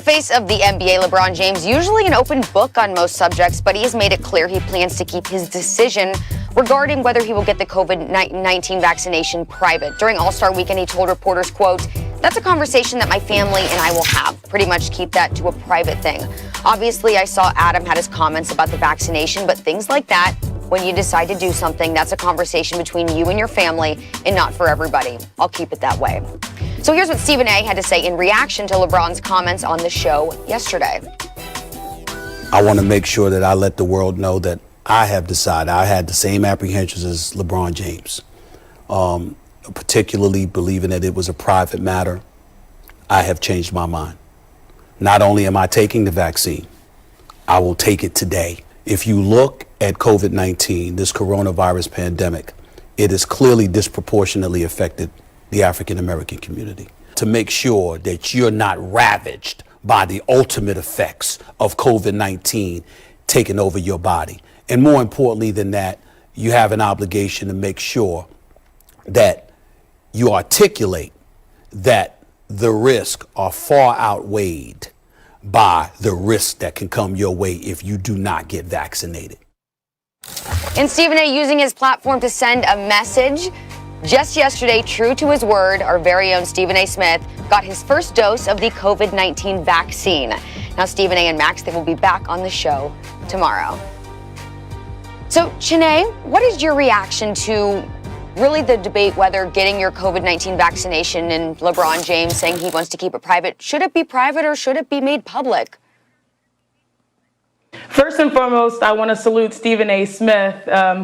The face of the NBA, LeBron James, usually an open book on most subjects, but he has made it clear he plans to keep his decision regarding whether he will get the COVID-19 vaccination private. During All-Star Weekend, he told reporters, quote, "That's a conversation that my family and I will have. Pretty much keep that to a private thing. Obviously, I saw Adam had his comments about the vaccination, but things like that, when you decide to do something, that's a conversation between you and your family and not for everybody. I'll keep it that way." So here's what Stephen A. had to say in reaction to LeBron's comments on the show yesterday. I want to make sure that I let the world know that I have decided I had the same apprehensions as LeBron James, particularly believing that it was a private matter. I have changed my mind. Not only am I taking the vaccine, I will take it today. If you look at COVID-19, this coronavirus pandemic, it has clearly disproportionately affected the African American community. To make sure that you're not ravaged by the ultimate effects of COVID-19 taking over your body. And more importantly than that, you have an obligation to make sure that you articulate that the risks are far outweighed by the risk that can come your way if you do not get vaccinated. And Stephen A. using his platform to send a message. Just yesterday, true to his word, our very own Stephen A. Smith got his first dose of the COVID-19 vaccine. Now, Stephen A. and Max, they will be back on the show tomorrow. So, Chene, what is your reaction to really the debate whether getting your COVID-19 vaccination and LeBron James saying he wants to keep it private? Should it be private or should it be made public? First and foremost, I want to salute Stephen A. Smith,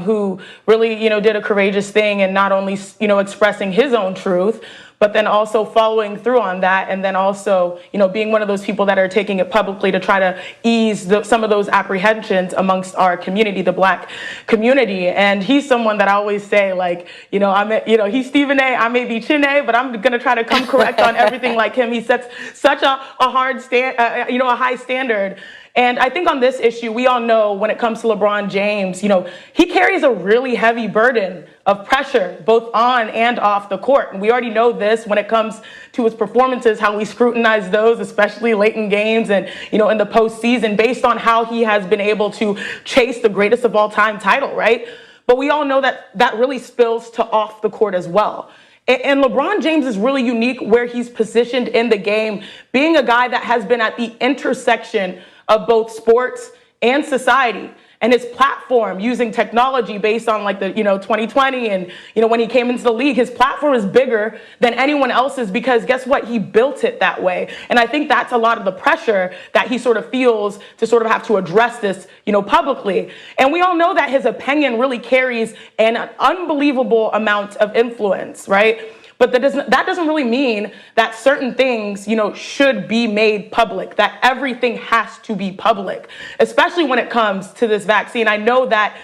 who really, did a courageous thing and not only, expressing his own truth, but then also following through on that. And then also, being one of those people that are taking it publicly to try to ease some of those apprehensions amongst our community, the Black community. And he's someone that I always say, like, he's Stephen A. I may be Chene, but I'm going to try to come correct on everything like him. He sets such a high standard. And I think on this issue, we all know when it comes to LeBron James, he carries a really heavy burden of pressure, both on and off the court. And we already know this when it comes to his performances, how we scrutinize those, especially late in games and, in the postseason, based on how he has been able to chase the greatest of all time title, right? But we all know that that really spills to off the court as well. And LeBron James is really unique where he's positioned in the game, being a guy that has been at the intersection of both sports and society, and his platform using technology based on like the 2020 and when he came into the league, his platform is bigger than anyone else's because guess what? He built it that way. And I think that's a lot of the pressure that he sort of feels to sort of have to address this publicly. And we all know that his opinion really carries an unbelievable amount of influence, right? But that doesn't really mean that certain things, should be made public, that everything has to be public, especially when it comes to this vaccine. I know that,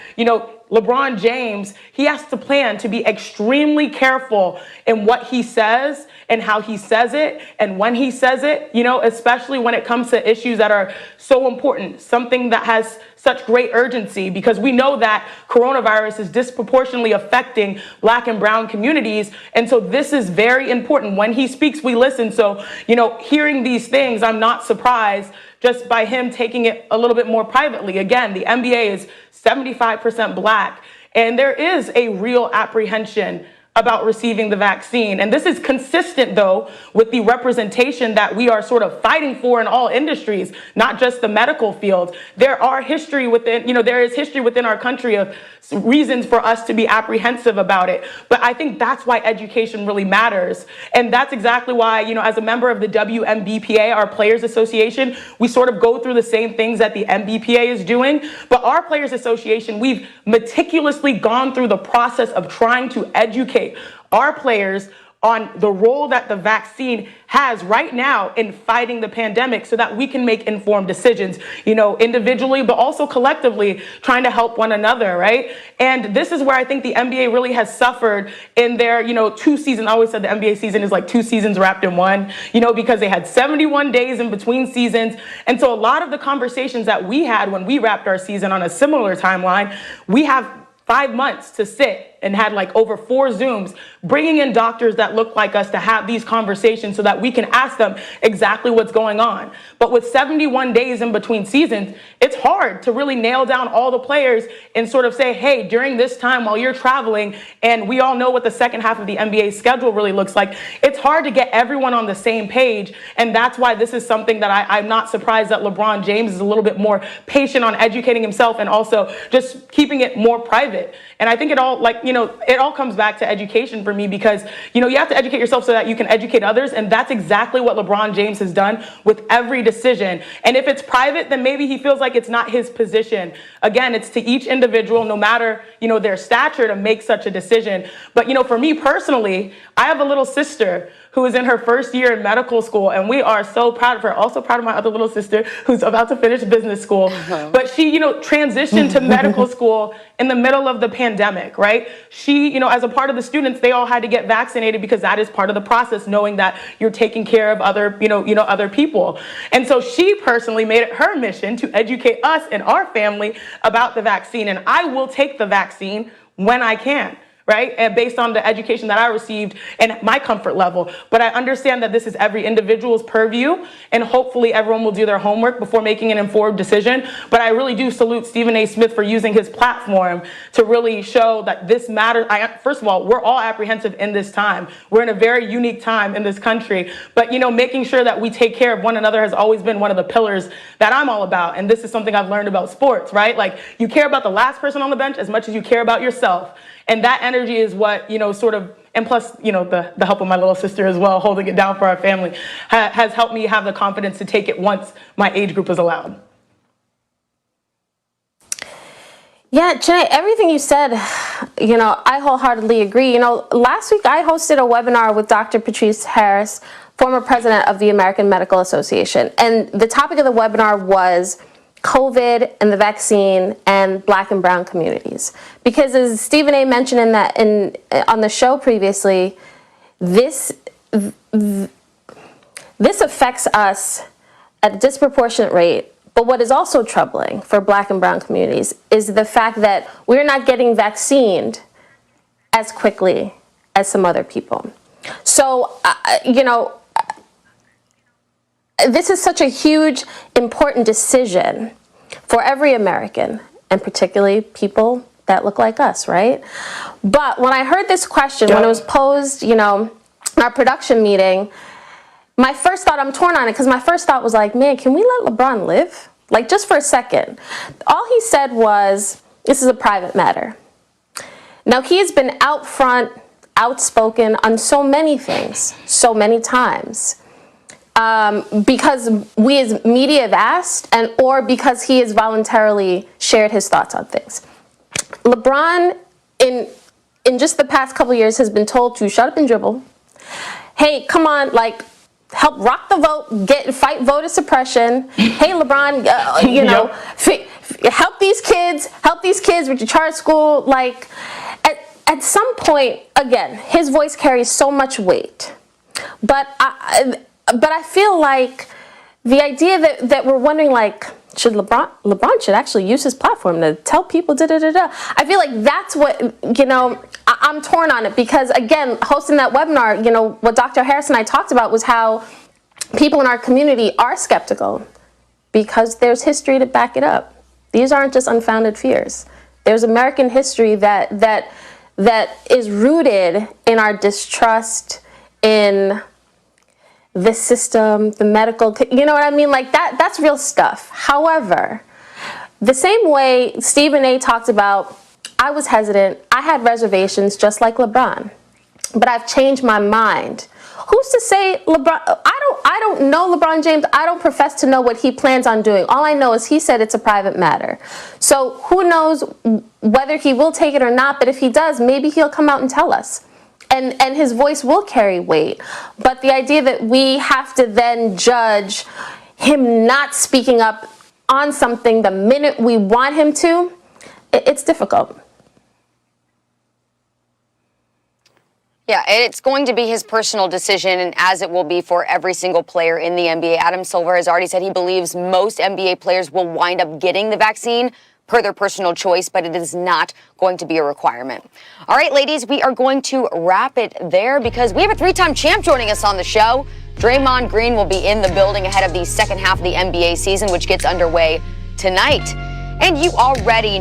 LeBron James, he has to plan to be extremely careful in what he says and how he says it and when he says it, especially when it comes to issues that are so important, something that has such great urgency, because we know that coronavirus is disproportionately affecting Black and brown communities. And so this is very important. When he speaks, we listen. So, hearing these things, I'm not surprised just by him taking it a little bit more privately. Again, the NBA is 75% Black, and there is a real apprehension about receiving the vaccine. And this is consistent, though, with the representation that we are sort of fighting for in all industries, not just the medical field. There is history within our country of reasons for us to be apprehensive about it. But I think that's why education really matters. And that's exactly why, as a member of the WMBPA, our Players Association, we sort of go through the same things that the MBPA is doing. But our Players Association, we've meticulously gone through the process of trying to educate our players on the role that the vaccine has right now in fighting the pandemic so that we can make informed decisions, individually, but also collectively trying to help one another, right? And this is where I think the NBA really has suffered in their, 2 seasons. I always said the NBA season is like 2 seasons wrapped in one, because they had 71 days in between seasons. And so a lot of the conversations that we had when we wrapped our season on a similar timeline, we have 5 months to sit and had like over 4 Zooms, bringing in doctors that look like us to have these conversations so that we can ask them exactly what's going on. But with 71 days in between seasons, it's hard to really nail down all the players and sort of say, hey, during this time while you're traveling, and we all know what the second half of the NBA schedule really looks like, it's hard to get everyone on the same page. And that's why this is something that I'm not surprised that LeBron James is a little bit more patient on educating himself and also just keeping it more private. And I think it all, like, it all comes back to education for me because, you have to educate yourself so that you can educate others. And that's exactly what LeBron James has done with every decision. And if it's private, then maybe he feels like it's not his position. Again, it's to each individual, no matter, their stature, to make such a decision. But, for me personally, I have a little sister who is in her first year in medical school, and we are so proud of her. Also proud of my other little sister who's about to finish business school. But she, transitioned to medical school in the middle of the pandemic, right? She, as a part of the students, they all had to get vaccinated because that is part of the process, knowing that you're taking care of other, other people. And so she personally made it her mission to educate us and our family about the vaccine. And I will take the vaccine when I can. Right? And based on the education that I received and my comfort level. But I understand that this is every individual's purview, and hopefully everyone will do their homework before making an informed decision. But I really do salute Stephen A. Smith for using his platform to really show that this matters. First of all, we're all apprehensive in this time. We're in a very unique time in this country. But, making sure that we take care of one another has always been one of the pillars that I'm all about. And this is something I've learned about sports, right? Like, you care about the last person on the bench as much as you care about yourself. And that energy is what, sort of, and plus, the help of my little sister as well, holding it down for our family, has helped me have the confidence to take it once my age group is allowed. Yeah, Janae, everything you said, I wholeheartedly agree. Last week I hosted a webinar with Dr. Patrice Harris, former president of the American Medical Association. And the topic of the webinar was COVID and the vaccine and Black and brown communities. Because as Stephen A. mentioned on the show previously, this affects us at a disproportionate rate. But what is also troubling for Black and brown communities is the fact that we're not getting vaccinated as quickly as some other people. So, this is such a huge, important decision for every American, and particularly people that look like us, right? But when I heard this question, when it was posed, in our production meeting, my first thought, I'm torn on it, because my first thought was like, man, can we let LeBron live? Like, just for a second. All he said was, this is a private matter. Now, he has been out front, outspoken on so many things, so many times. Because we as media have asked, or because he has voluntarily shared his thoughts on things. LeBron, in just the past couple years, has been told to shut up and dribble. Hey, come on, help rock the vote, fight voter suppression. Hey, LeBron, help these kids with your charter school. At some point, again, his voice carries so much weight, but I feel like the idea that we're wondering, should LeBron should actually use his platform to tell people da-da-da-da. I feel like that's what, I'm torn on it because, again, hosting that webinar, what Dr. Harris and I talked about was how people in our community are skeptical because there's history to back it up. These aren't just unfounded fears. There's American history that is rooted in our distrust in the system, the medical, you know what I mean? That's real stuff. However, the same way Stephen A. talked about, I was hesitant, I had reservations just like LeBron, but I've changed my mind. Who's to say LeBron, I don't know LeBron James, I don't profess to know what he plans on doing. All I know is he said it's a private matter. So who knows whether he will take it or not, but if he does, maybe he'll come out and tell us. And his voice will carry weight. But the idea that we have to then judge him not speaking up on something the minute we want him to, it's difficult. Yeah, it's going to be his personal decision, and as it will be for every single player in the NBA. Adam Silver has already said he believes most NBA players will wind up getting the vaccine per their personal choice, but it is not going to be a requirement. All right, ladies, we are going to wrap it there because we have a 3-time champ joining us on the show. Draymond Green will be in the building ahead of the second half of the NBA season, which gets underway tonight. And you already